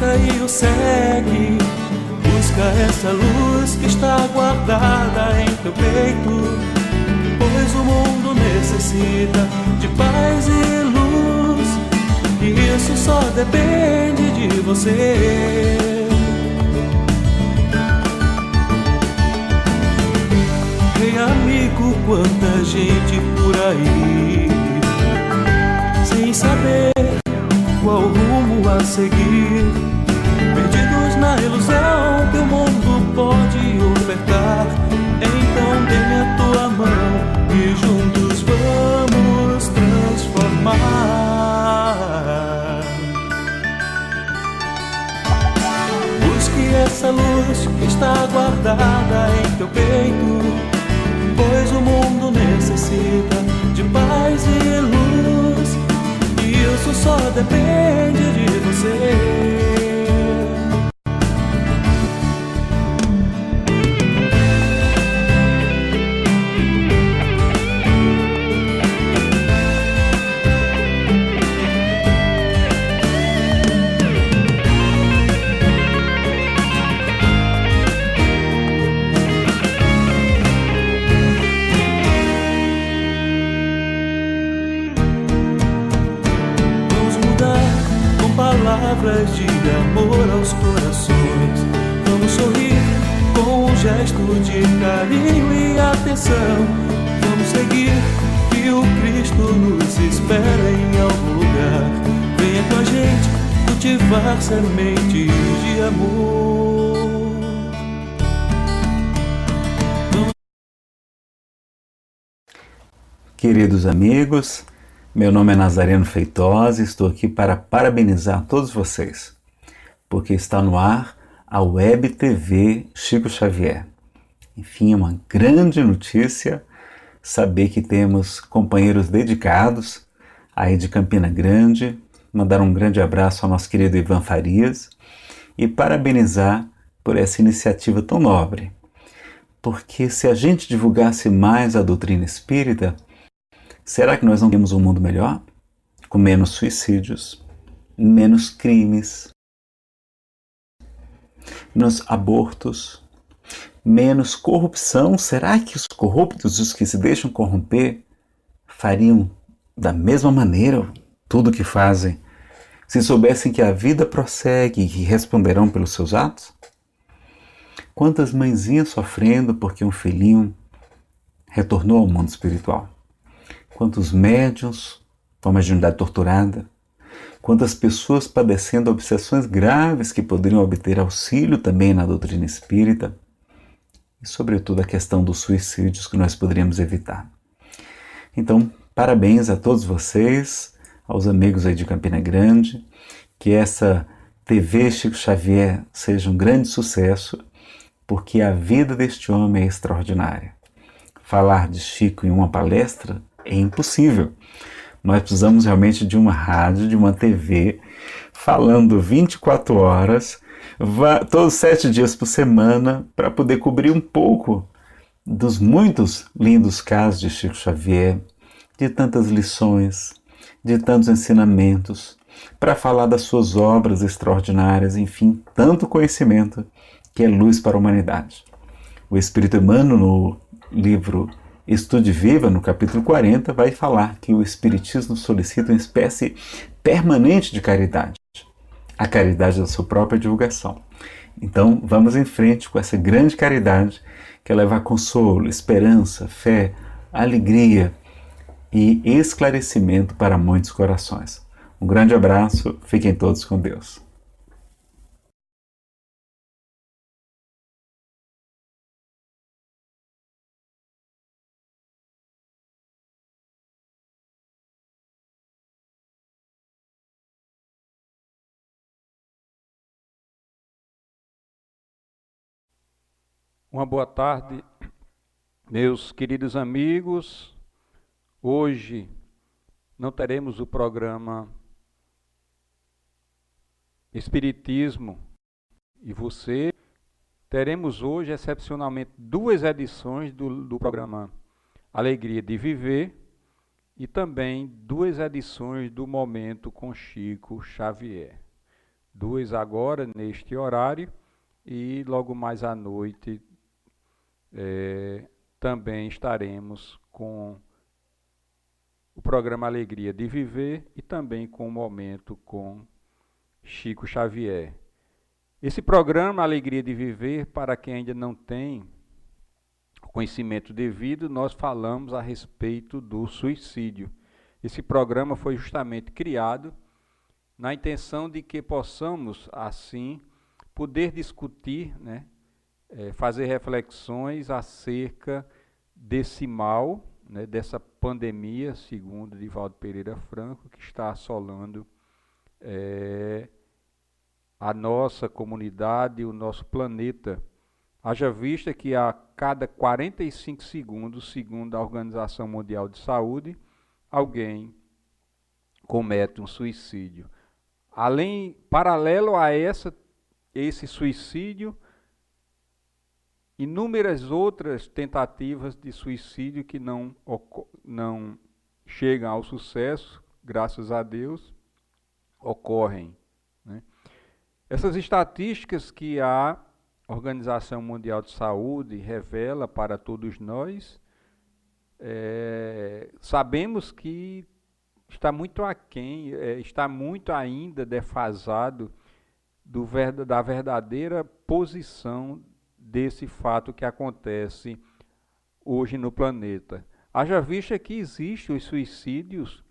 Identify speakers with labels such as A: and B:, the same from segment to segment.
A: busca e o segue. Busca essa luz que está guardada em teu peito, pois o mundo necessita de paz e luz, e isso só depende de você. Ei, amigo, quanta gente por aí, sem saber qual rumo a seguir, perdidos na ilusão que o mundo pode ofertar. Então dê-me a tua mão e juntos vamos transformar. Busque essa luz que está guardada em teu peito, pois o mundo necessita de paz e luz, e isso só depende de você. Palavras de amor aos corações, vamos sorrir com um gesto de carinho e atenção. Vamos seguir que o Cristo nos espera em algum lugar. Venha com a gente cultivar sementes de amor.
B: Queridos amigos, meu nome é Nazareno Feitosa e estou aqui para parabenizar todos vocês, porque está no ar a Web TV Chico Xavier. Enfim, é uma grande notícia saber que temos companheiros dedicados aí de Campina Grande. Mandar um grande abraço ao nosso querido Ivan Farias e parabenizar por essa iniciativa tão nobre. Porque se a gente divulgasse mais a doutrina espírita, será que nós não temos um mundo melhor? Com menos suicídios, menos crimes, menos abortos, menos corrupção. Será que os corruptos, os que se deixam corromper, fariam da mesma maneira tudo o que fazem, se soubessem que a vida prossegue e que responderão pelos seus atos? Quantas mãezinhas sofrendo porque um filhinho retornou ao mundo espiritual? Quantos médiuns com a mediunidade torturada? Quantas pessoas padecendo obsessões graves que poderiam obter auxílio também na doutrina espírita? E, sobretudo, a questão dos suicídios que nós poderíamos evitar. Então, parabéns a todos vocês, aos amigos aí de Campina Grande, que essa TV Chico Xavier seja um grande sucesso, porque a vida deste homem é extraordinária. Falar de Chico em uma palestra é impossível. Nós precisamos realmente de uma rádio, de uma TV, falando 24 horas, todos 7 dias por semana, para poder cobrir um pouco dos muitos lindos casos de Chico Xavier, de tantas lições, de tantos ensinamentos, para falar das suas obras extraordinárias, enfim, tanto conhecimento que é luz para a humanidade. O Espírito Emmanuel, no livro Estude Viva, no capítulo 40, vai falar que o Espiritismo solicita uma espécie permanente de caridade, a caridade da sua própria divulgação. Então, vamos em frente com essa grande caridade que leva consolo, esperança, fé, alegria e esclarecimento para muitos corações. Um grande abraço, fiquem todos com Deus.
C: Uma boa tarde, meus queridos amigos. Hoje não teremos o programa Espiritismo e Você. Teremos hoje, excepcionalmente, 2 edições do programa Alegria de Viver e também 2 edições do Momento com Chico Xavier. 2 agora, neste horário, e logo mais à noite também estaremos com o programa Alegria de Viver e também com o momento com Chico Xavier. Esse programa Alegria de Viver, para quem ainda não tem conhecimento devido, nós falamos a respeito do suicídio. Esse programa foi justamente criado na intenção de que possamos, assim, poder discutir, né, fazer reflexões acerca desse mal, né, dessa pandemia, segundo Divaldo Pereira Franco, que está assolando a nossa comunidade, o nosso planeta. Haja vista que a cada 45 segundos, segundo a Organização Mundial de Saúde, alguém comete um suicídio. Paralelo a esse suicídio, inúmeras outras tentativas de suicídio que não chegam ao sucesso, graças a Deus, ocorrem, né? Essas estatísticas que a Organização Mundial de Saúde revela para todos nós, sabemos que está muito aquém, está muito ainda defasado da verdadeira posição desse fato que acontece hoje no planeta. Haja vista que existem os suicídios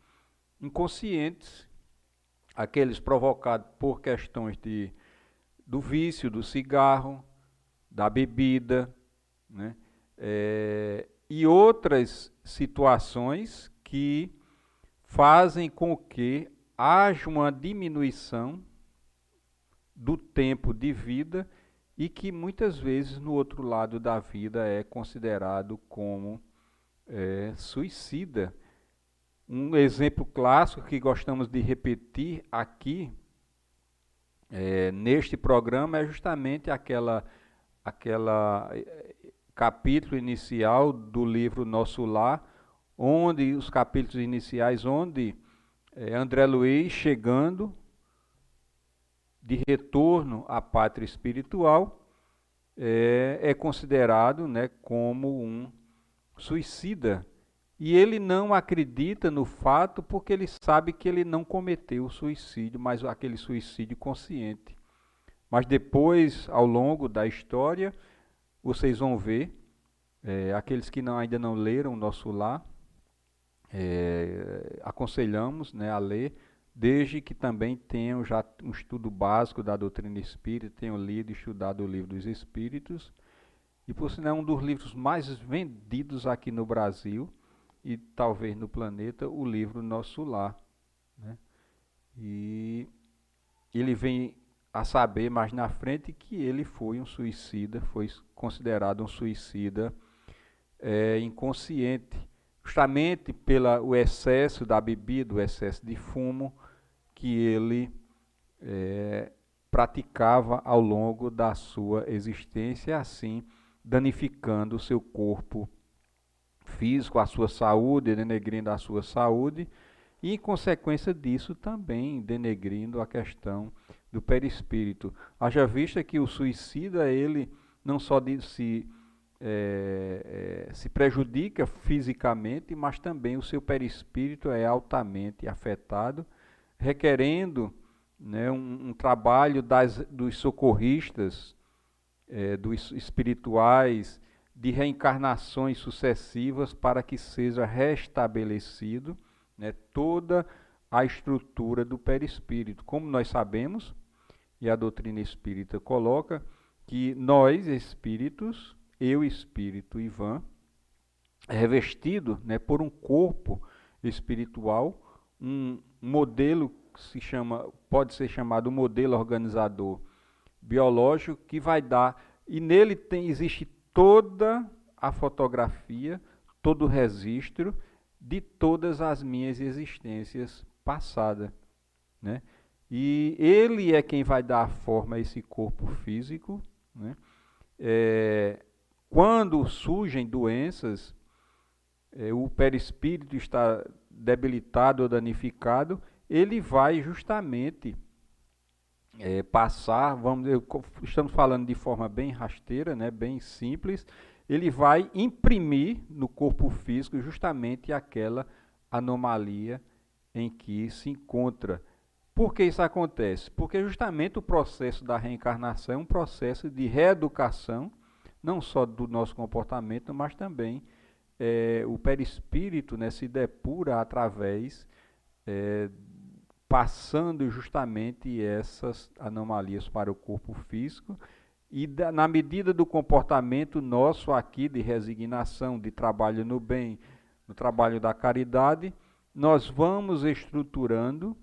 C: inconscientes, aqueles provocados por questões do vício, do cigarro, da bebida, né? E outras situações que fazem com que haja uma diminuição do tempo de vida e que muitas vezes no outro lado da vida é considerado como suicida. Um exemplo clássico que gostamos de repetir aqui neste programa é justamente aquela capítulo inicial do livro Nosso Lar, onde os capítulos iniciais, onde André Luiz, chegando de retorno à pátria espiritual, é considerado, né, como um suicida. E ele não acredita no fato porque ele sabe que ele não cometeu o suicídio, mas aquele suicídio consciente. Mas depois, ao longo da história, vocês vão ver, aqueles que ainda não leram Nosso Lar, aconselhamos, né, a ler, desde que também tenham já um estudo básico da doutrina espírita, tenham lido e estudado o Livro dos Espíritos, e por sinal é um dos livros mais vendidos aqui no Brasil, e talvez no planeta, o livro Nosso Lar, né? E ele vem a saber mais na frente que ele foi um suicida, foi considerado um suicida inconsciente, justamente pelo excesso da bebida, o excesso de fumo que ele praticava ao longo da sua existência, assim danificando o seu corpo físico, a sua saúde, denegrindo a sua saúde, e em consequência disso também denegrindo a questão do perispírito. Haja vista que o suicida, ele não só se prejudica fisicamente, mas também o seu perispírito é altamente afetado, requerendo, né, um trabalho dos socorristas, dos espirituais, de reencarnações sucessivas para que seja restabelecido, né, toda a estrutura do perispírito. Como nós sabemos, e a doutrina espírita coloca, que nós, espíritos, eu, espírito, Ivan, revestido, né, por um corpo espiritual, um modelo que pode ser chamado modelo organizador biológico, que vai dar, e nele existe toda a fotografia, todo o registro de todas as minhas existências passadas, né? E ele é quem vai dar forma a esse corpo físico, né? Quando surgem doenças, o perispírito está debilitado ou danificado, ele vai justamente passar, estamos falando de forma bem rasteira, né, bem simples, ele vai imprimir no corpo físico justamente aquela anomalia em que se encontra. Por que isso acontece? Porque justamente o processo da reencarnação é um processo de reeducação, não só do nosso comportamento, mas também o perispírito, né, se depura através passando justamente essas anomalias para o corpo físico e na medida do comportamento nosso aqui de resignação, de trabalho no bem, no trabalho da caridade, nós vamos estruturando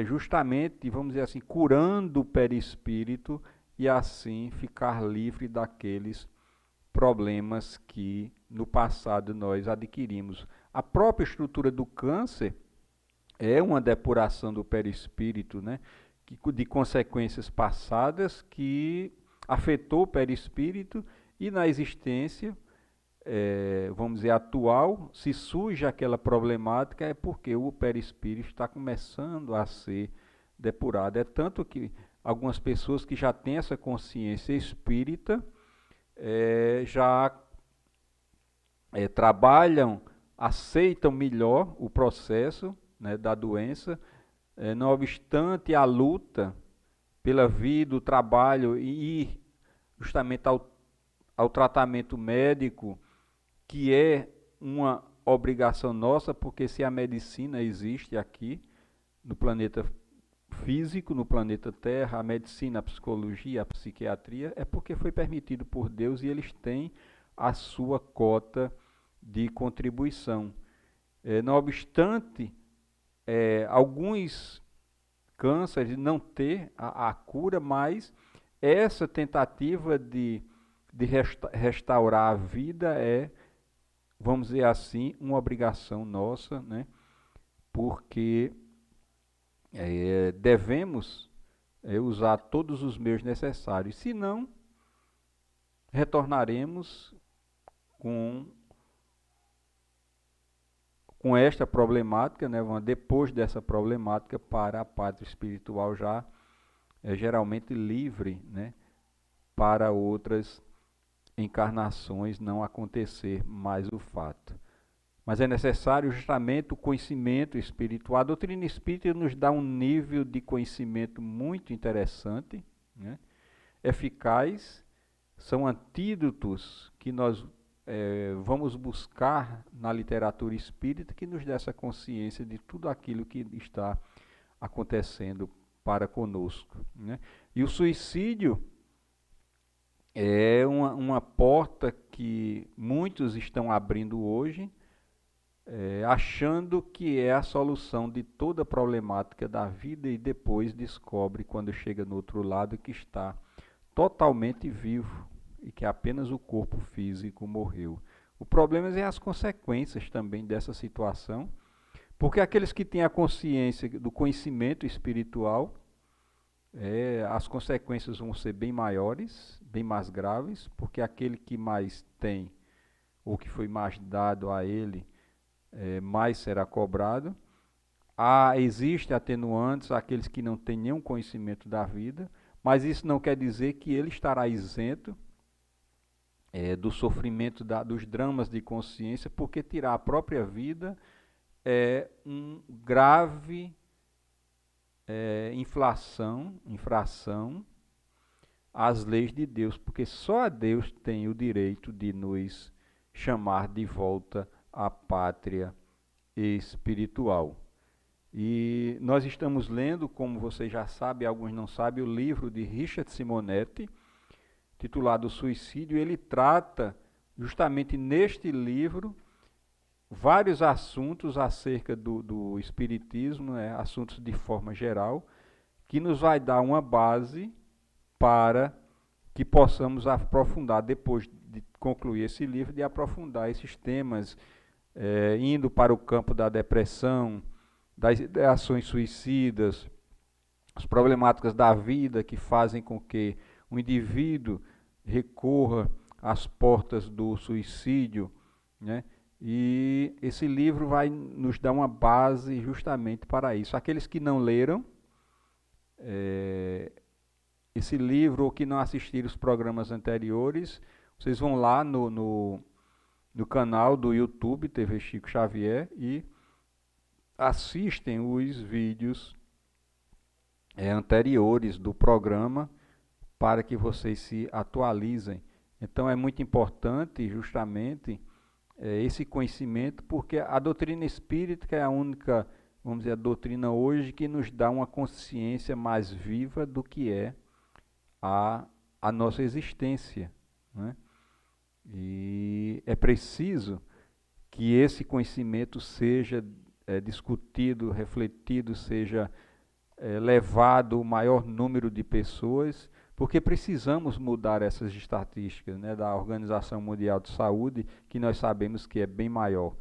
C: justamente, vamos dizer assim, curando o perispírito e assim ficar livre daqueles problemas que no passado nós adquirimos. A própria estrutura do câncer é uma depuração do perispírito, né, de consequências passadas que afetou o perispírito e na existência, vamos dizer, atual, se surge aquela problemática é porque o perispírito está começando a ser depurado. É tanto que algumas pessoas que já têm essa consciência espírita já trabalham, aceitam melhor o processo, né, da doença, não obstante a luta pela vida, o trabalho e justamente ao tratamento médico, que é uma obrigação nossa, porque se a medicina existe aqui no planeta físico, no planeta Terra, a medicina, a psicologia, a psiquiatria, é porque foi permitido por Deus e eles têm a sua cota de contribuição. Não obstante alguns cânceres não ter a cura, mas essa tentativa de restaurar a vida vamos dizer assim, uma obrigação nossa, né? Porque devemos usar todos os meios necessários, senão retornaremos com esta problemática, né, depois dessa problemática, para a pátria espiritual já geralmente livre, né, para outras encarnações não acontecer mais o fato. Mas é necessário justamente o conhecimento espiritual. A doutrina espírita nos dá um nível de conhecimento muito interessante, né, eficaz, são antídotos que nós vamos buscar na literatura espírita que nos dê essa consciência de tudo aquilo que está acontecendo para conosco, né? E o suicídio é uma porta que muitos estão abrindo hoje, achando que é a solução de toda a problemática da vida e depois descobre, quando chega no outro lado, que está totalmente vivo e que apenas o corpo físico morreu. O problema é as consequências também dessa situação, porque aqueles que têm a consciência do conhecimento espiritual, as consequências vão ser bem maiores, bem mais graves, porque aquele que mais tem, ou que foi mais dado a ele, mais será cobrado. Existem atenuantes àqueles que não têm nenhum conhecimento da vida, mas isso não quer dizer que ele estará isento do sofrimento, dos dramas de consciência, porque tirar a própria vida é um grave infração às leis de Deus, porque só a Deus tem o direito de nos chamar de volta à pátria espiritual. E nós estamos lendo, como vocês já sabem, alguns não sabem, o livro de Richard Simonetti, titulado Suicídio. Ele trata, justamente neste livro, vários assuntos acerca do espiritismo, assuntos de forma geral, que nos vai dar uma base para que possamos aprofundar, depois de concluir esse livro, de aprofundar esses temas, indo para o campo da depressão, das ideações suicidas, as problemáticas da vida que fazem com que o indivíduo recorra às portas do suicídio, né? E esse livro vai nos dar uma base justamente para isso. Aqueles que não leram, esse livro, ou que não assistiram os programas anteriores, vocês vão lá no canal do YouTube, TV Chico Xavier, e assistem os vídeos anteriores do programa para que vocês se atualizem. Então é muito importante justamente esse conhecimento, porque a doutrina espírita é a única, vamos dizer, a doutrina hoje que nos dá uma consciência mais viva do que é a nossa existência, né? E é preciso que esse conhecimento seja discutido, refletido, seja levado o maior número de pessoas, porque precisamos mudar essas estatísticas, né, da Organização Mundial de Saúde, que nós sabemos que é bem maior,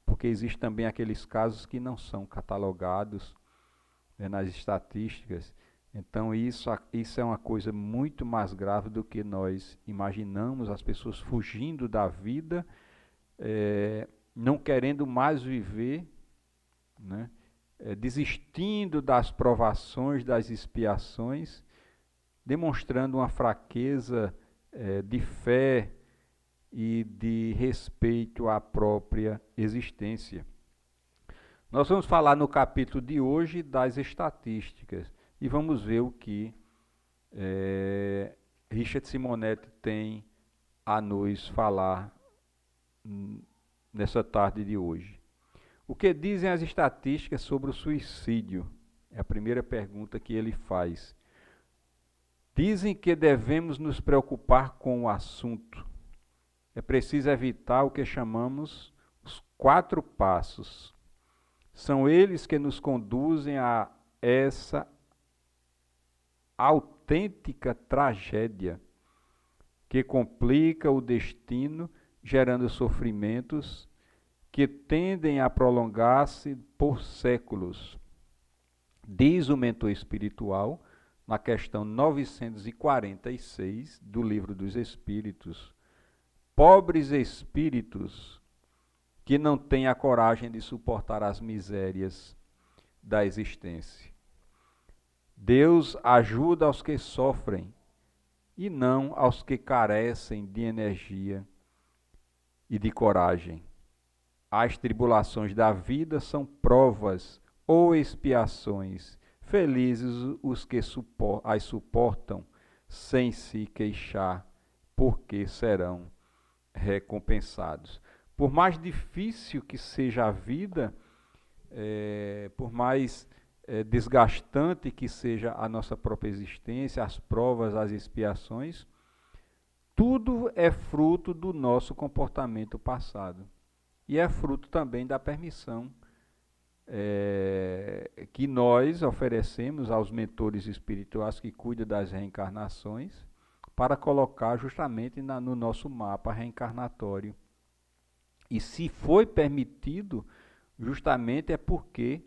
C: porque existem também aqueles casos que não são catalogados, né, nas estatísticas. Então isso é uma coisa muito mais grave do que nós imaginamos, as pessoas fugindo da vida, não querendo mais viver, né, desistindo das provações, das expiações, demonstrando uma fraqueza de fé e de respeito à própria existência. Nós vamos falar no capítulo de hoje das estatísticas e vamos ver o que Richard Simonetti tem a nos falar nessa tarde de hoje. O que dizem as estatísticas sobre o suicídio? É a primeira pergunta que ele faz. Dizem que devemos nos preocupar com o assunto. É preciso evitar o que chamamos os 4 passos. São eles que nos conduzem a essa autêntica tragédia que complica o destino, gerando sofrimentos que tendem a prolongar-se por séculos. Diz o mentor espiritual, na questão 946 do Livro dos Espíritos: pobres espíritos que não têm a coragem de suportar as misérias da existência. Deus ajuda aos que sofrem e não aos que carecem de energia e de coragem. As tribulações da vida são provas ou expiações. Felizes os que as suportam sem se queixar, porque serão recompensados. Por mais difícil que seja a vida, por mais desgastante que seja a nossa própria existência, as provas, as expiações, tudo é fruto do nosso comportamento passado. E é fruto também da permissão que nós oferecemos aos mentores espirituais que cuidam das reencarnações, para colocar justamente no nosso mapa reencarnatório. E se foi permitido, justamente é porque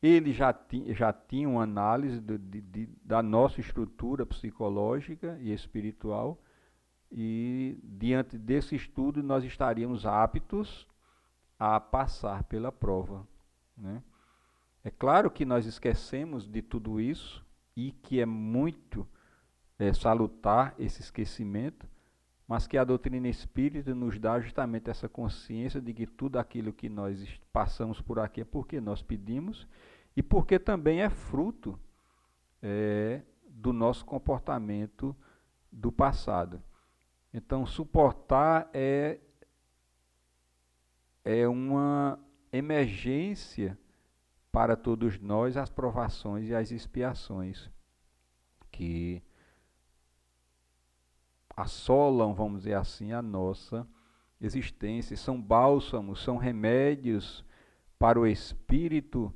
C: ele já tinha uma análise da nossa estrutura psicológica e espiritual, e diante desse estudo nós estaríamos aptos a passar pela prova, né? É claro que nós esquecemos de tudo isso e que é muito salutar esse esquecimento, mas que a doutrina espírita nos dá justamente essa consciência de que tudo aquilo que nós passamos por aqui é porque nós pedimos e porque também é fruto do nosso comportamento do passado. Então, suportar é uma emergência para todos nós, as provações e as expiações que assolam, vamos dizer assim, a nossa existência. São bálsamos, são remédios para o espírito,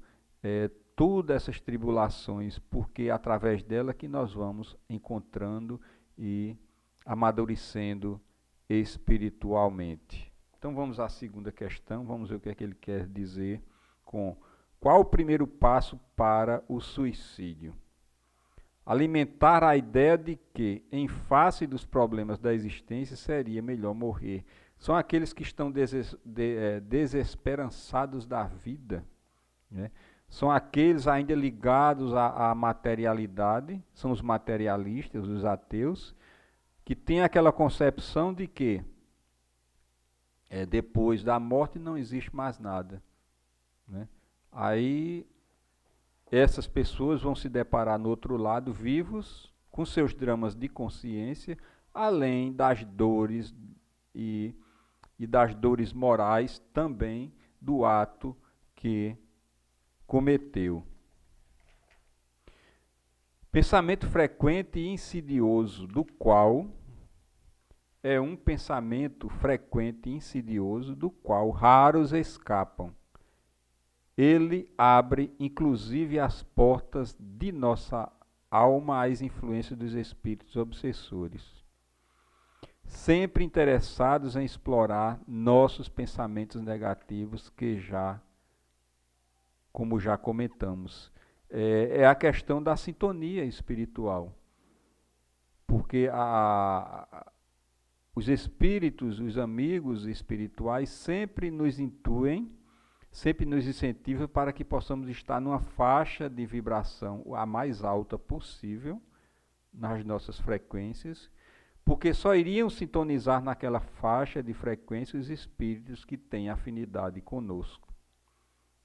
C: todas essas tribulações, porque é através dela que nós vamos encontrando e amadurecendo espiritualmente. Então vamos à segunda questão, vamos ver o que é que ele quer dizer com qual o primeiro passo para o suicídio. Alimentar a ideia de que, em face dos problemas da existência, seria melhor morrer. São aqueles que estão desesperançados da vida, né? são aqueles ainda ligados à materialidade, são os materialistas, os ateus, que têm aquela concepção de que depois da morte não existe mais nada, né? Aí essas pessoas vão se deparar no outro lado vivos, com seus dramas de consciência, além das dores e das dores morais também do ato que cometeu. Pensamento frequente e insidioso, do qual é um pensamento frequente e insidioso, do qual raros escapam. Ele abre, inclusive, as portas de nossa alma às influências dos espíritos obsessores, sempre interessados em explorar nossos pensamentos negativos, como já comentamos. É a questão da sintonia espiritual, porque os espíritos, os amigos espirituais sempre nos intuem, sempre nos incentivam para que possamos estar numa faixa de vibração a mais alta possível nas nossas frequências, porque só iriam sintonizar naquela faixa de frequência os espíritos que têm afinidade conosco,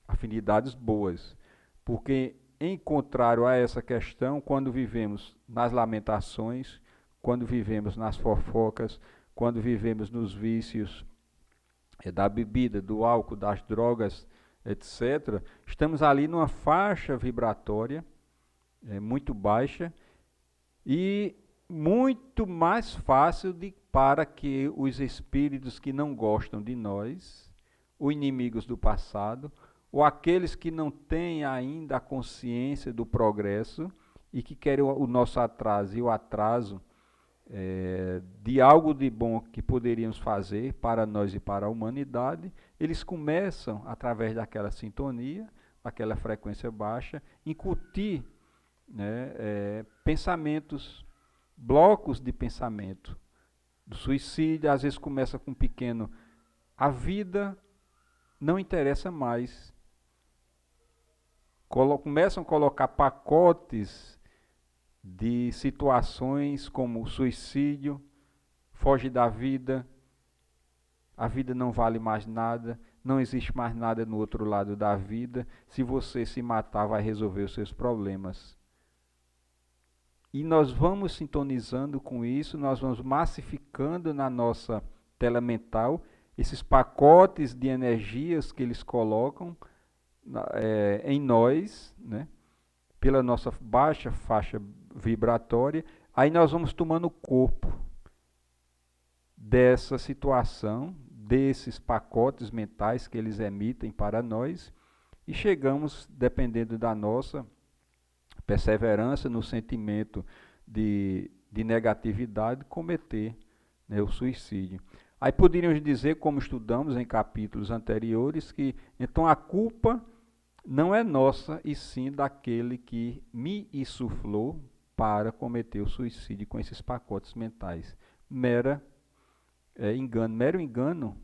C: afinidades boas, porque em contrário a essa questão, quando vivemos nas lamentações, quando vivemos nas fofocas, quando vivemos nos vícios da bebida, do álcool, das drogas, etc., estamos ali numa faixa vibratória muito baixa e muito mais fácil para que os espíritos que não gostam de nós, os inimigos do passado, ou aqueles que não têm ainda a consciência do progresso e que querem o nosso atraso e o atraso de algo de bom que poderíamos fazer para nós e para a humanidade, eles começam, através daquela sintonia, daquela frequência baixa, incutir, né, pensamentos, blocos de pensamento, do suicídio. Às vezes começa com um pequeno, a vida não interessa mais. Começam a colocar pacotes de situações como suicídio, foge da vida, a vida não vale mais nada, não existe mais nada no outro lado da vida, se você se matar vai resolver os seus problemas. E nós vamos sintonizando com isso, nós vamos massificando na nossa tela mental esses pacotes de energias que eles colocam em nós, né? Pela nossa baixa faixa vibratória, aí nós vamos tomando corpo dessa situação, desses pacotes mentais que eles emitem para nós, e chegamos, dependendo da nossa perseverança no sentimento de negatividade, cometer, né, o suicídio. Aí poderíamos dizer, como estudamos em capítulos anteriores, que então a culpa não é nossa, e sim daquele que me insuflou para cometer o suicídio com esses pacotes mentais. Mero engano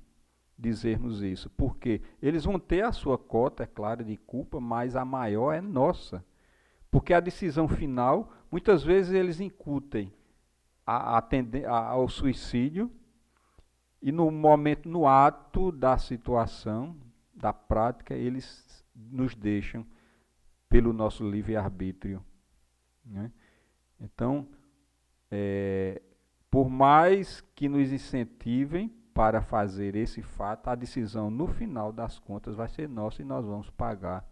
C: dizermos isso, porque eles vão ter a sua cota, é claro, de culpa, mas a maior é nossa. Porque a decisão final, muitas vezes eles incutem ao suicídio, e no momento, no ato da situação, da prática, eles nos deixam pelo nosso livre-arbítrio, né? Então, por mais que nos incentivem para fazer esse fato, a decisão no final das contas vai ser nossa e nós vamos pagar.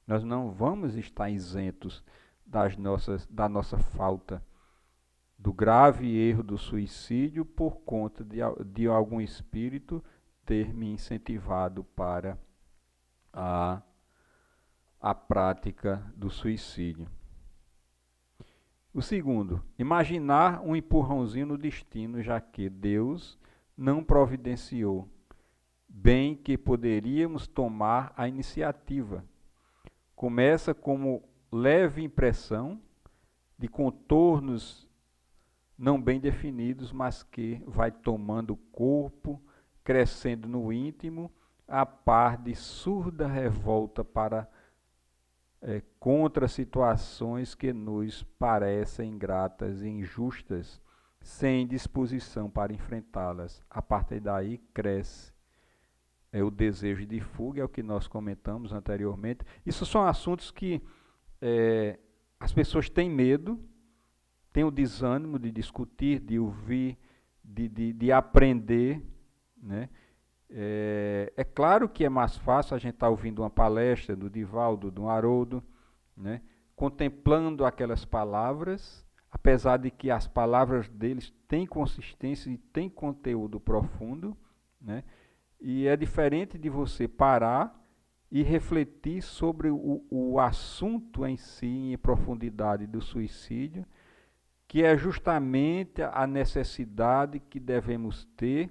C: Nós não vamos estar isentos da nossa falta, do grave erro do suicídio por conta de algum espírito ter me incentivado para a prática do suicídio. O segundo, imaginar um empurrãozinho no destino, já que Deus não providenciou, bem que poderíamos tomar a iniciativa. Começa como leve impressão de contornos não bem definidos, mas que vai tomando corpo, crescendo no íntimo, a par de surda revolta para contra situações que nos parecem ingratas e injustas, sem disposição para enfrentá-las. A partir daí cresce o desejo de fuga, é o que nós comentamos anteriormente. Isso são assuntos que as pessoas têm medo, têm o desânimo de discutir, de ouvir, de aprender, né? É claro que é mais fácil a gente estar ouvindo uma palestra do Divaldo, do Haroldo, né? Contemplando aquelas palavras, apesar de que as palavras deles têm consistência e têm conteúdo profundo, né? E é diferente de você parar e refletir sobre o assunto em si, em profundidade do suicídio, que é justamente a necessidade que devemos ter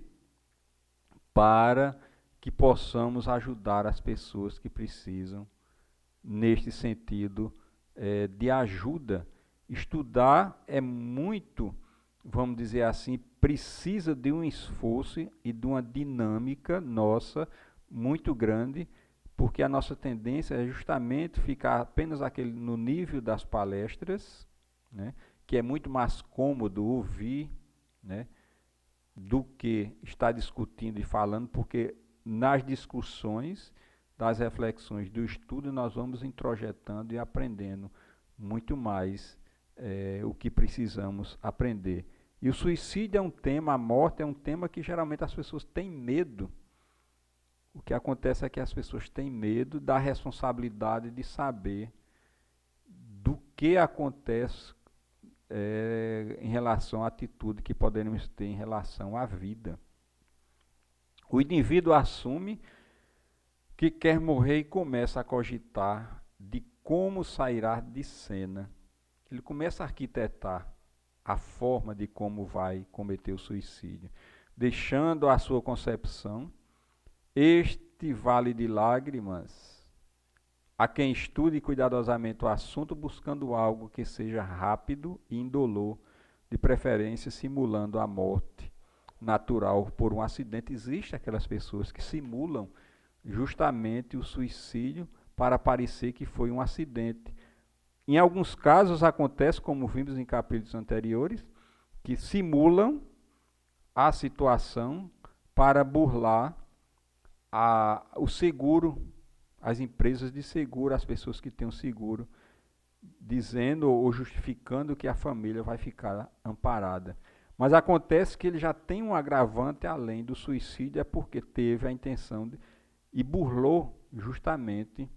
C: para que possamos ajudar as pessoas que precisam, neste sentido de ajuda. Estudar é muito, vamos dizer assim, precisa de um esforço e de uma dinâmica nossa muito grande, porque a nossa tendência é justamente ficar apenas no nível das palestras, né, que é muito mais cômodo ouvir, né, do que estar discutindo e falando, porque nas discussões, das reflexões, do estudo, nós vamos introjetando e aprendendo muito mais o que precisamos aprender. E o suicídio é um tema, a morte é um tema que geralmente as pessoas têm medo. O que acontece é que as pessoas têm medo da responsabilidade de saber do que acontece em relação à atitude que podemos ter em relação à vida. O indivíduo assume que quer morrer e começa a cogitar de como sairá de cena. Ele começa a arquitetar a forma de como vai cometer o suicídio, deixando a sua concepção este vale de lágrimas a quem estude cuidadosamente o assunto, buscando algo que seja rápido e indolor, de preferência simulando a morte natural por um acidente. Existem aquelas pessoas que simulam justamente o suicídio para parecer que foi um acidente. Em alguns casos acontece, como vimos em capítulos anteriores, que simulam a situação para burlar o seguro, as empresas de seguro, as pessoas que têm o seguro, dizendo ou justificando que a família vai ficar amparada. Mas acontece que ele já tem um agravante além do suicídio, é porque teve a intenção e burlou justamente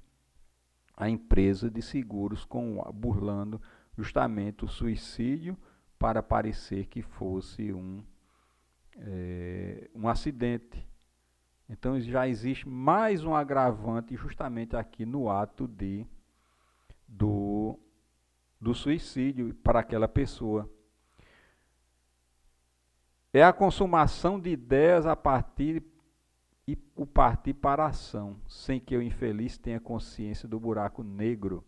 C: a empresa de seguros, burlando justamente o suicídio para parecer que fosse um acidente. Então já existe mais um agravante justamente aqui no ato do suicídio para aquela pessoa. É a consumação de ideias a partir e o partir para a ação, sem que o infeliz tenha consciência do buraco negro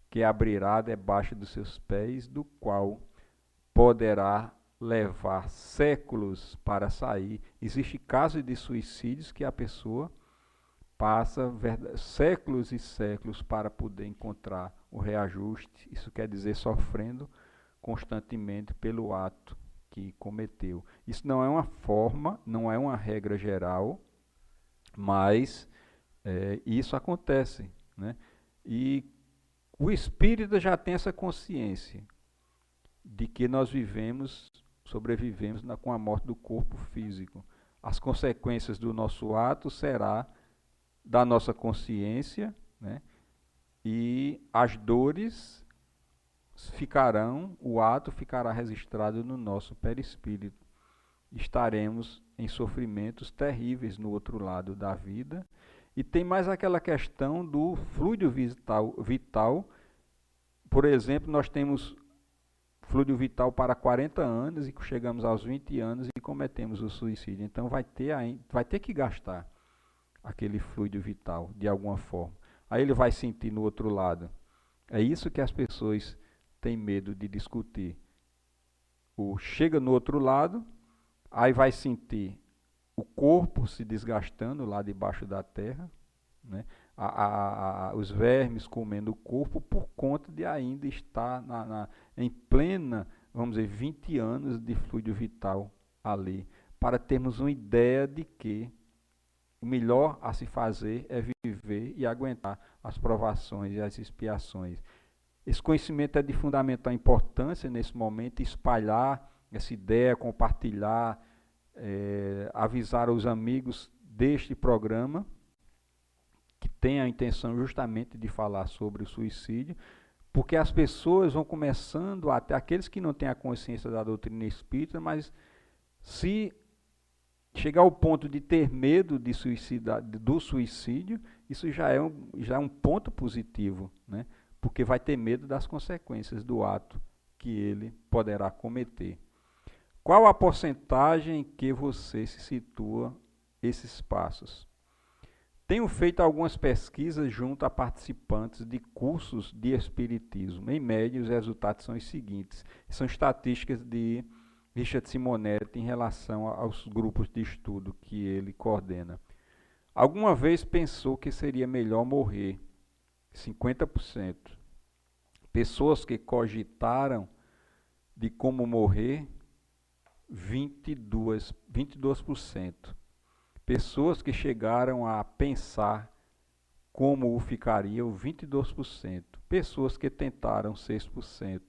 C: que abrirá debaixo dos seus pés, do qual poderá levar séculos para sair. Existe casos de suicídios que a pessoa passa séculos e séculos para poder encontrar o reajuste. Isso quer dizer sofrendo constantemente pelo ato que cometeu. Isso não é uma forma, não é uma regra geral, mas isso acontece, né? E o espírita já tem essa consciência de que nós sobrevivemos com a morte do corpo físico. As consequências do nosso ato será da nossa consciência, né? E as dores o ato ficará registrado no nosso perispírito. Estaremos em sofrimentos terríveis no outro lado da vida. E tem mais aquela questão do fluido vital. Por exemplo, nós temos fluido vital para 40 anos e chegamos aos 20 anos e cometemos o suicídio. Então vai ter que gastar aquele fluido vital de alguma forma. Aí ele vai sentir no outro lado. É isso que as pessoas têm medo de discutir. Chega no outro lado, aí vai sentir o corpo se desgastando lá debaixo da terra, né? os vermes comendo o corpo por conta de ainda estar em plena, vamos dizer, 20 anos de fluido vital ali, para termos uma ideia de que o melhor a se fazer é viver e aguentar as provações e as expiações. Esse conhecimento é de fundamental importância nesse momento, espalhar essa ideia, compartilhar, avisar os amigos deste programa, que tem a intenção justamente de falar sobre o suicídio, porque as pessoas vão começando, até aqueles que não têm a consciência da doutrina espírita, mas se chegar ao ponto de ter medo de do suicídio, isso já é um ponto positivo, né? Porque vai ter medo das consequências do ato que ele poderá cometer. Qual a porcentagem em que você se situa esses passos? Tenho feito algumas pesquisas junto a participantes de cursos de espiritismo. Em média, os resultados são os seguintes. São estatísticas de Richard Simonetti em relação aos grupos de estudo que ele coordena. Alguma vez pensou que seria melhor morrer? 50%. Pessoas que cogitaram de como morrer? 22%. Pessoas que chegaram a pensar como o ficariam? 22%. Pessoas que tentaram? 6%.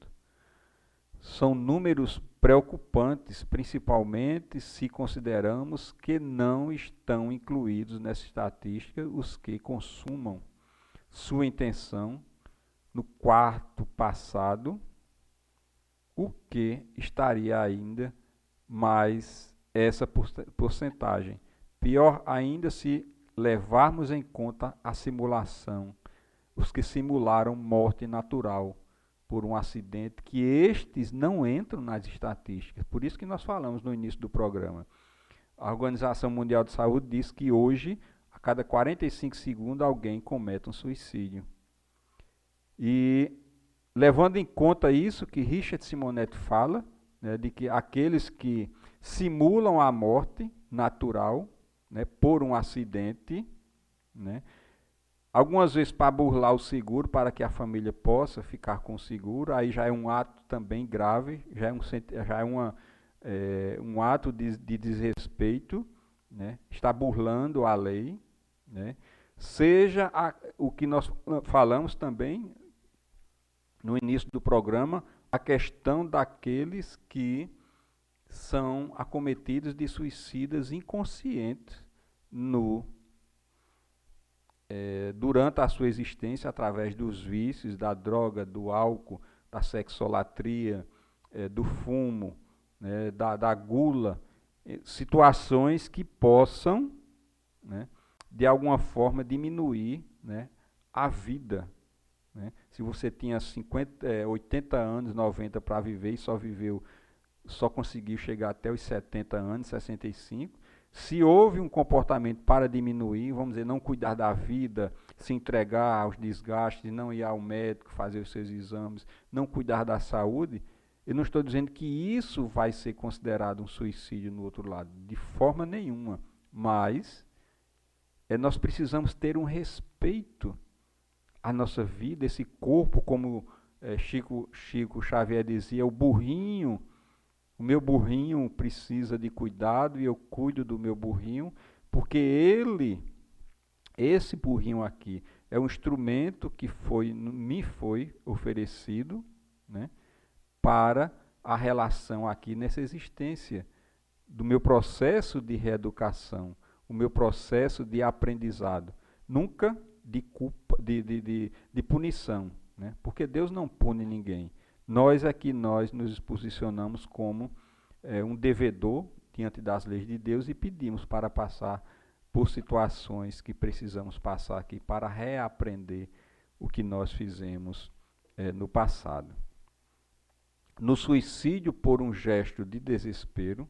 C: São números preocupantes, principalmente se consideramos que não estão incluídos nessa estatística os que consumam sua intenção no quarto passado, o que estaria ainda mais essa porcentagem. Pior ainda se levarmos em conta a simulação, os que simularam morte natural por um acidente, que estes não entram nas estatísticas. Por isso que nós falamos no início do programa. A Organização Mundial de Saúde diz que hoje, a cada 45 segundos, alguém comete um suicídio. E levando em conta isso que Richard Simonetti fala, né, de que aqueles que simulam a morte natural, né, por um acidente, né, algumas vezes para burlar o seguro, para que a família possa ficar com o seguro, aí já é um ato também grave, já é um ato de desrespeito, né, está burlando a lei, né, seja o que nós falamos também no início do programa, a questão daqueles que são acometidos de suicidas inconscientes durante a sua existência, através dos vícios, da droga, do álcool, da sexolatria, do fumo, né, da gula, situações que possam, né, de alguma forma diminuir, né, a vida. Né? Se você tinha 80 anos, 90 para viver e só conseguiu chegar até os 70 anos, 65, se houve um comportamento para diminuir, vamos dizer, não cuidar da vida, se entregar aos desgastes, não ir ao médico, fazer os seus exames, não cuidar da saúde, eu não estou dizendo que isso vai ser considerado um suicídio no outro lado, de forma nenhuma, mas nós precisamos ter um respeito à nossa vida, esse corpo, como Chico Xavier dizia, o meu burrinho precisa de cuidado e eu cuido do meu burrinho, porque esse burrinho aqui, é um instrumento que me foi oferecido, né, para a relação aqui nessa existência, do meu processo de reeducação, o meu processo de aprendizado, nunca de culpa, de punição, né, porque Deus não pune ninguém. Nós nos posicionamos como um devedor diante das leis de Deus e pedimos para passar por situações que precisamos passar aqui para reaprender o que nós fizemos no passado. No suicídio por um gesto de desespero,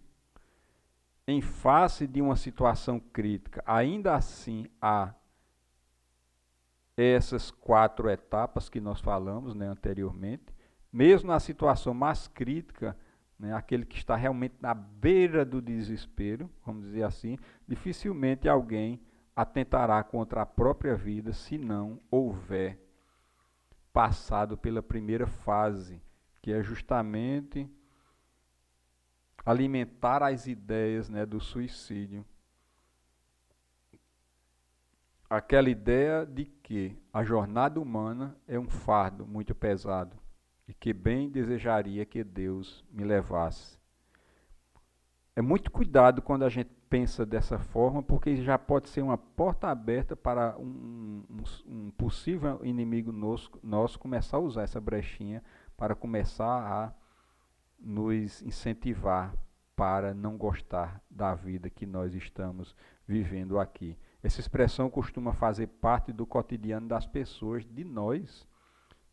C: em face de uma situação crítica, ainda assim há essas 4 etapas que nós falamos, né, anteriormente. Mesmo na situação mais crítica, né, aquele que está realmente na beira do desespero, vamos dizer assim, dificilmente alguém atentará contra a própria vida se não houver passado pela primeira fase, que é justamente alimentar as ideias, né, do suicídio. Aquela ideia de que a jornada humana é um fardo muito pesado e que bem desejaria que Deus me levasse. É muito cuidado quando a gente pensa dessa forma, porque já pode ser uma porta aberta para um possível inimigo nosso começar a usar essa brechinha para começar a nos incentivar para não gostar da vida que nós estamos vivendo aqui. Essa expressão costuma fazer parte do cotidiano das pessoas, de nós,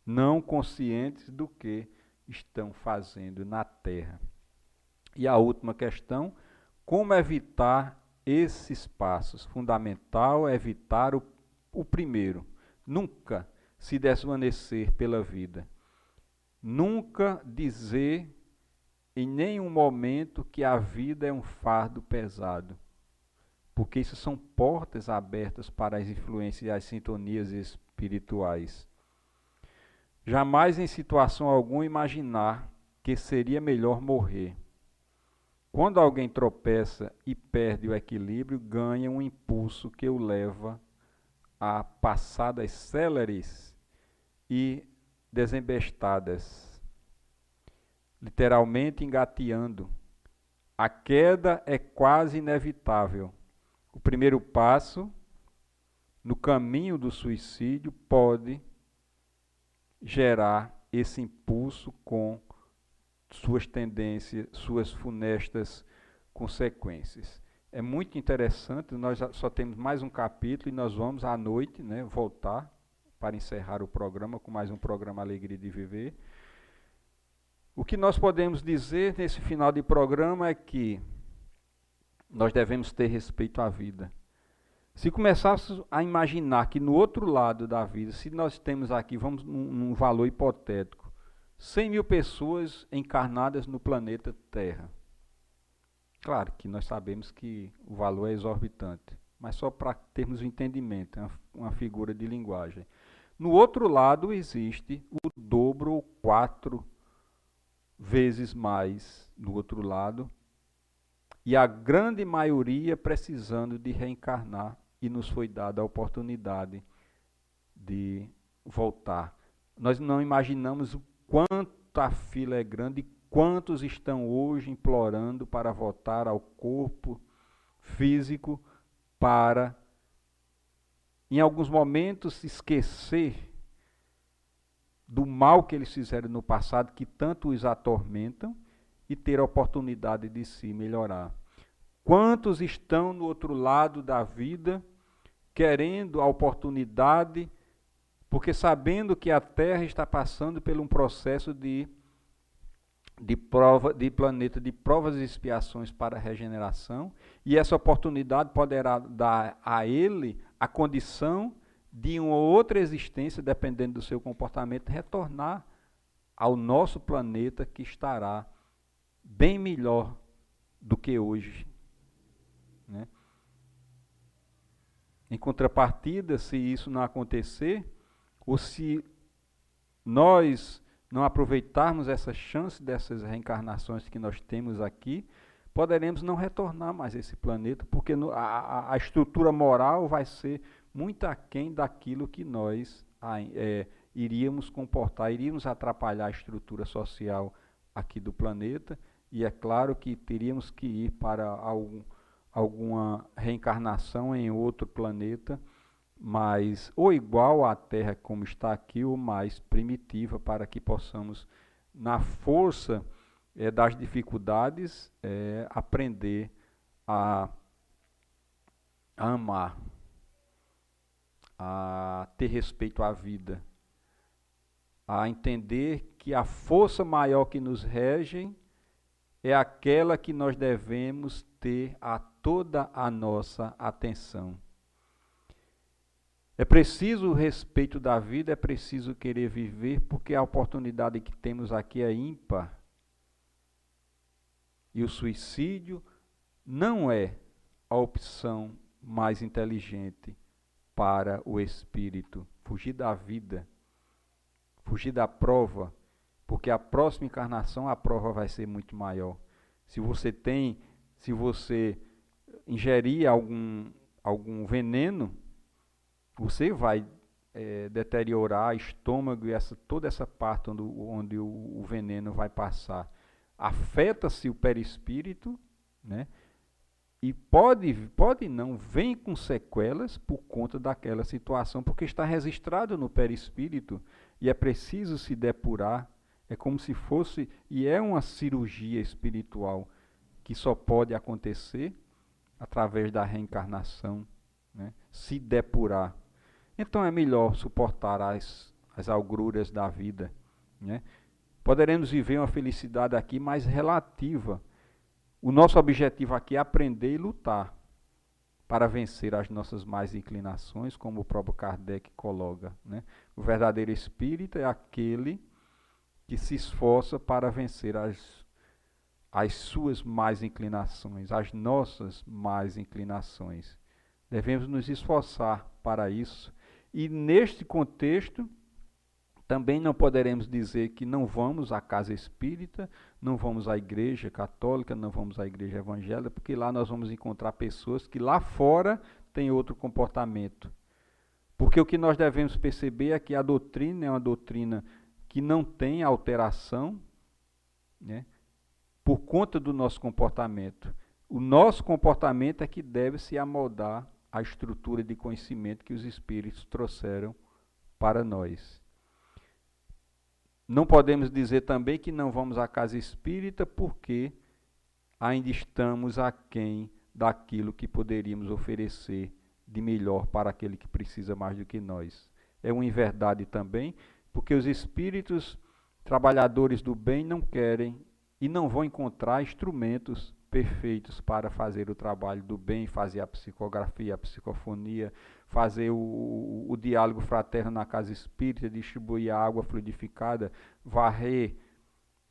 C: não conscientes do que estão fazendo na Terra. E a última questão, como evitar esses passos? Fundamental é evitar o primeiro, nunca se desvanecer pela vida. Nunca dizer em nenhum momento que a vida é um fardo pesado, porque isso são portas abertas para as influências e as sintonias espirituais. Jamais em situação alguma imaginar que seria melhor morrer. Quando alguém tropeça e perde o equilíbrio, ganha um impulso que o leva a passadas céleres e desembestadas, literalmente engateando. A queda é quase inevitável. O primeiro passo no caminho do suicídio pode gerar esse impulso com suas tendências, suas funestas consequências. É muito interessante, nós só temos mais um capítulo e nós vamos à noite, né, voltar para encerrar o programa com mais um programa Alegria de Viver. O que nós podemos dizer nesse final de programa é que nós devemos ter respeito à vida. Se começássemos a imaginar que no outro lado da vida, se nós temos aqui, vamos num valor hipotético, 100 mil pessoas encarnadas no planeta Terra. Claro que nós sabemos que o valor é exorbitante, mas só para termos um entendimento, uma figura de linguagem. No outro lado existe o dobro ou 4 vezes mais no outro lado, e a grande maioria precisando de reencarnar, e nos foi dada a oportunidade de voltar. Nós não imaginamos o quanto a fila é grande e quantos estão hoje implorando para voltar ao corpo físico para, em alguns momentos, esquecer do mal que eles fizeram no passado, que tanto os atormentam, e ter a oportunidade de se melhorar. Quantos estão no outro lado da vida, querendo a oportunidade, porque sabendo que a Terra está passando por um processo de planeta de provas e expiações para a regeneração, e essa oportunidade poderá dar a ele a condição de uma outra existência, dependendo do seu comportamento, retornar ao nosso planeta, que estará bem melhor do que hoje, né? Em contrapartida, se isso não acontecer, ou se nós não aproveitarmos essa chance dessas reencarnações que nós temos aqui, poderemos não retornar mais a esse planeta, porque a estrutura moral vai ser muito aquém daquilo que nós iríamos comportar, iríamos atrapalhar a estrutura social aqui do planeta, e é claro que teríamos que ir para alguma reencarnação em outro planeta, mas ou igual à Terra como está aqui, ou mais primitiva, para que possamos, na força das dificuldades, aprender a amar, a ter respeito à vida, a entender que a força maior que nos rege é aquela que nós devemos ter a toda a nossa atenção. É preciso o respeito da vida, é preciso querer viver, porque a oportunidade que temos aqui é ímpar. E o suicídio não é a opção mais inteligente para o espírito. Fugir da vida, fugir da prova, porque a próxima encarnação a prova vai ser muito maior. Se você ingerir algum veneno, você vai deteriorar o estômago e toda essa parte onde o veneno vai passar. Afeta-se o perispírito, né? E pode não, vem com sequelas por conta daquela situação, porque está registrado no perispírito e é preciso se depurar. É como se fosse, e é uma cirurgia espiritual que só pode acontecer através da reencarnação, né? Se depurar. Então é melhor suportar as agruras da vida, né? Poderemos viver uma felicidade aqui mais relativa. O nosso objetivo aqui é aprender e lutar para vencer as nossas más inclinações, como o próprio Kardec coloca, né? O verdadeiro espírita é aquele que se esforça para vencer as suas más inclinações, as nossas más inclinações. Devemos nos esforçar para isso. E neste contexto, também não poderemos dizer que não vamos à casa espírita, não vamos à igreja católica, não vamos à igreja evangélica, porque lá nós vamos encontrar pessoas que lá fora têm outro comportamento. Porque o que nós devemos perceber é que a doutrina é uma doutrina que não tem alteração, né, por conta do nosso comportamento. O nosso comportamento é que deve se amoldar à estrutura de conhecimento que os espíritos trouxeram para nós. Não podemos dizer também que não vamos à casa espírita porque ainda estamos aquém daquilo que poderíamos oferecer de melhor para aquele que precisa mais do que nós. É uma inverdade também, porque os espíritos trabalhadores do bem não querem e não vão encontrar instrumentos perfeitos para fazer o trabalho do bem, fazer a psicografia, a psicofonia, fazer o diálogo fraterno na casa espírita, distribuir a água fluidificada, varrer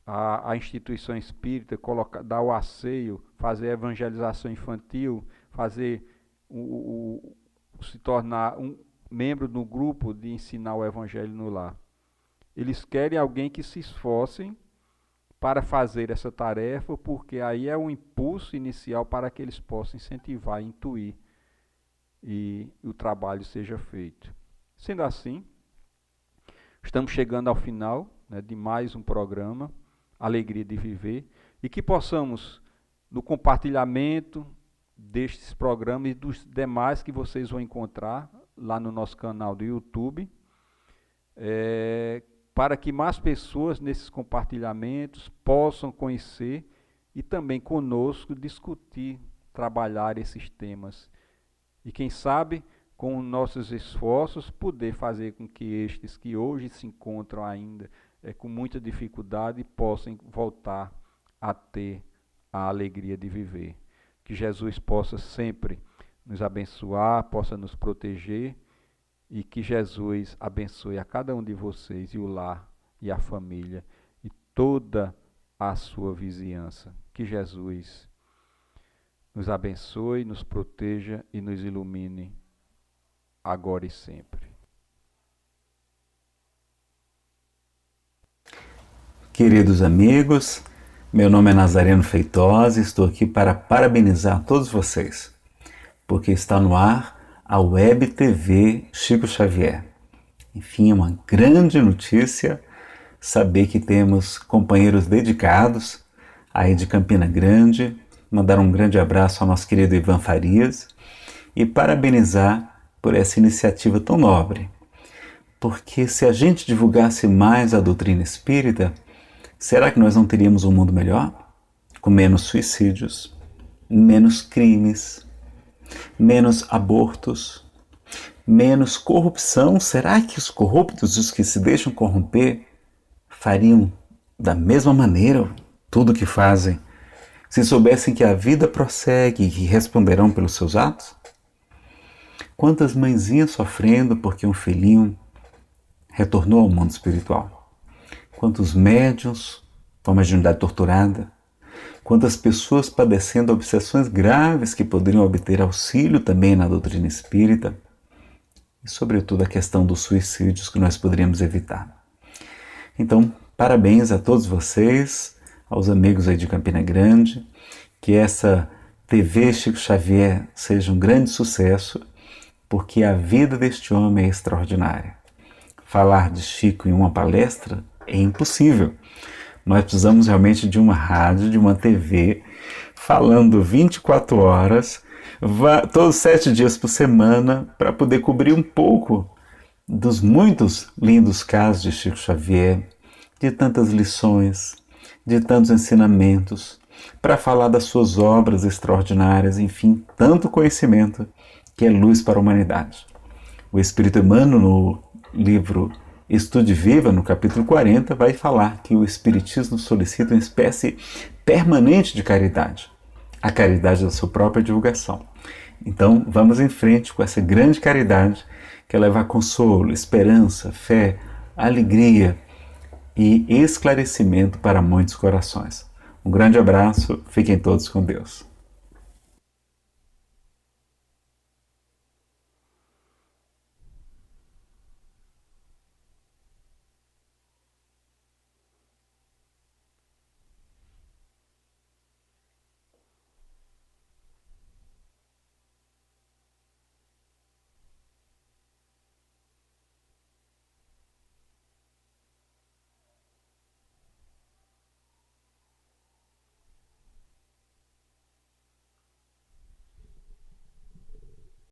C: a instituição espírita, dar o asseio, fazer a evangelização infantil, fazer se tornar um membro do grupo de ensinar o evangelho no lar. Eles querem alguém que se esforcem para fazer essa tarefa, porque aí é um impulso inicial para que eles possam incentivar, intuir e o trabalho seja feito. Sendo assim, estamos chegando ao final, né, de mais um programa, Alegria de Viver, e que possamos, no compartilhamento destes programas e dos demais que vocês vão encontrar lá no nosso canal do YouTube, para que mais pessoas nesses compartilhamentos possam conhecer e também conosco discutir, trabalhar esses temas. E quem sabe, com nossos esforços, poder fazer com que estes que hoje se encontram ainda com muita dificuldade possam voltar a ter a alegria de viver. Que Jesus possa sempre nos abençoar, possa nos proteger, e que Jesus abençoe a cada um de vocês e o lar e a família e toda a sua vizinhança. Que Jesus nos abençoe, nos proteja e nos ilumine agora e sempre.
B: Queridos amigos, meu nome é Nazareno Feitosa e estou aqui para parabenizar todos vocês, porque está no ar a Web TV Chico Xavier. Enfim, é uma grande notícia saber que temos companheiros dedicados aí de Campina Grande. Mandar um grande abraço ao nosso querido Ivan Farias e parabenizar por essa iniciativa tão nobre. Porque se a gente divulgasse mais a doutrina espírita, será que nós não teríamos um mundo melhor? Com menos suicídios, menos crimes, menos abortos, menos corrupção. Será que os corruptos, os que se deixam corromper, fariam da mesma maneira tudo o que fazem, se soubessem que a vida prossegue e que responderão pelos seus atos? Quantas mãezinhas sofrendo porque um filhinho retornou ao mundo espiritual? Quantos médiuns com a mediunidade torturada? quantas pessoas padecendo obsessões graves que poderiam obter auxílio também na doutrina espírita, e sobretudo a questão dos suicídios que nós poderíamos evitar. Então, parabéns a todos vocês, aos amigos aí de Campina Grande, que essa TV Chico Xavier seja um grande sucesso, porque a vida deste homem é extraordinária. Falar de Chico em uma palestra é impossível. Nós precisamos realmente de uma rádio, de uma TV, falando 24 horas, todos 7 dias por semana, para poder cobrir um pouco dos muitos lindos casos de Chico Xavier, de tantas lições, de tantos ensinamentos, para falar das suas obras extraordinárias, enfim, tanto conhecimento que é luz para a humanidade. O Espírito Emmanuel, no livro Estude Viva, no capítulo 40, vai falar que o Espiritismo solicita uma espécie permanente de caridade, a caridade da sua própria divulgação. Então, vamos em frente com essa grande caridade que leva consolo, esperança, fé, alegria e esclarecimento para muitos corações. Um grande abraço, fiquem todos com Deus.